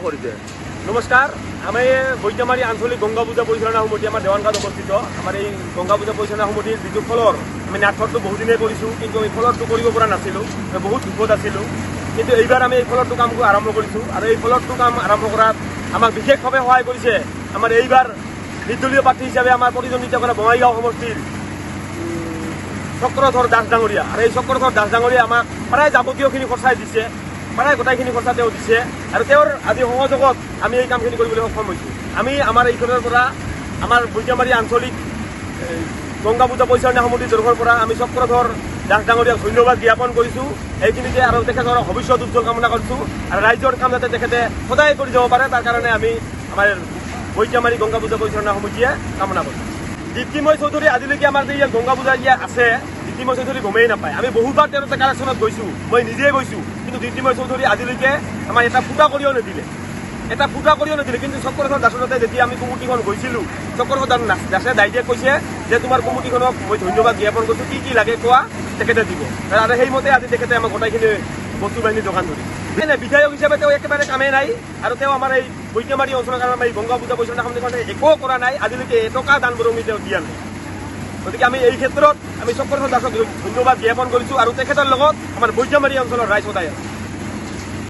কৰিছে। নমস্কাৰ, আমি বৈদ্যমাৰী আঞ্চলিক গংগা পূজা পৰিচালনা সমিতি আমাৰ দেৱানগাঁৱত অৱস্থিত। আমাৰ এই গংগা পূজা পৰিচালনা সমিতিৰ যিটো ফলৰ আমি নাটকটো বহুদিনেই কৰিছোঁ, কিন্তু এই ফলৰটো কৰিব পৰা নাছিলোঁ, বহুত দুখত আছিলোঁ। কিন্তু এইবাৰ আমি এই ফলৰটো কাম আৰম্ভ কৰিছোঁ আৰু এই ফলৰটো কাম আৰম্ভ কৰাত আমাক বিশেষভাৱে সহায় কৰিছে আমাৰ এইবাৰ নিৰ্দলীয় প্ৰাৰ্থী হিচাপে আমাৰ প্ৰতিদ্বন্দ্বিতা কৰা বঙাইগাঁও সমষ্টিৰ চক্ৰধৰ দাস ডাঙৰীয়া। আৰু এই চক্ৰধৰ দাস ডাঙৰীয়া আমাক প্ৰায় যাৱতীয়খিনি খৰচাই দিছে, প্ৰায় গোটেইখিনি খৰচা তেওঁ দিছে আৰু তেওঁৰ আজি সহযোগত আমি এই কামখিনি কৰিবলৈ সক্ষম হৈছোঁ। আমি আমাৰ এইখনৰ পৰা আমাৰ বৈদ্যমাৰী আঞ্চলিক গংগা পূজা পৰিচালনা সমিতিৰ তৰফৰ পৰা আমি চক্ৰধৰ দাস ডাঙৰীয়াক ধন্যবাদ জ্ঞাপন কৰিছোঁ। এইখিনিতে আৰু তেখেতৰ ভৱিষ্যত উজ্জ্বল কামনা কৰিছোঁ আৰু ৰাইজৰ কাম যাতে তেখেতে সদায় কৰি যাব পাৰে তাৰ কাৰণে আমি আমাৰ বৈদ্যমাৰী গংগা পূজা পৰিচালনা সমিতিয়ে কামনা কৰিছোঁ। দীপ্তিময় চৌধুৰী আজিলৈকে আমাৰ যে গংগা পূজা ইয়াত আছে, দীপ্তিময় চৌধুৰী গমেই নাপায়। আমি বহুবাৰ তেওঁৰ কালেকশ্যনত গৈছোঁ, মই নিজে গৈছোঁ, কিন্তু দীপ্তিময় চৌধুৰী আজিলৈকে আমাৰ এটা ফুটা কৰিও নিদিলে, কিন্তু চক্ৰধৰ দাসতে যেতিয়া আমি কমিটিখন গৈছিলোঁ, চক্ৰধৰ দাসে ডাইৰেক্ট কৈছে যে তোমাৰ কমিটিখনক মই ধন্যবাদ জ্ঞাপন কৰিছোঁ, কি লাগে কোৱা তেখেতে দিব। আৰু সেইমতে আজি তেখেতে আমাক গোটেইখিনি বস্তু বাহিনী যোগান ধৰিছে। এনে বিধায়ক হিচাপে তেওঁ একেবাৰে কামেই নাই আৰু তেওঁ আমাৰ এই বৈদ্যমাৰী অঞ্চলৰ কাৰণে আমাৰ এই গংগা পূজা পৰিচালনা সমিতিখনে একো কৰা নাই, আজিলৈকে এটকা দান বৰঙণি তেওঁ দিয়া নাই। গতিকে আমি এই ক্ষেত্ৰত আমি চক্ৰধৰ দাসক ধন্যবাদ জ্ঞাপন কৰিছোঁ আৰু তেখেতৰ লগত আমাৰ বৈদ্যমাৰী অঞ্চলৰ ৰাইজ সদায় আছে।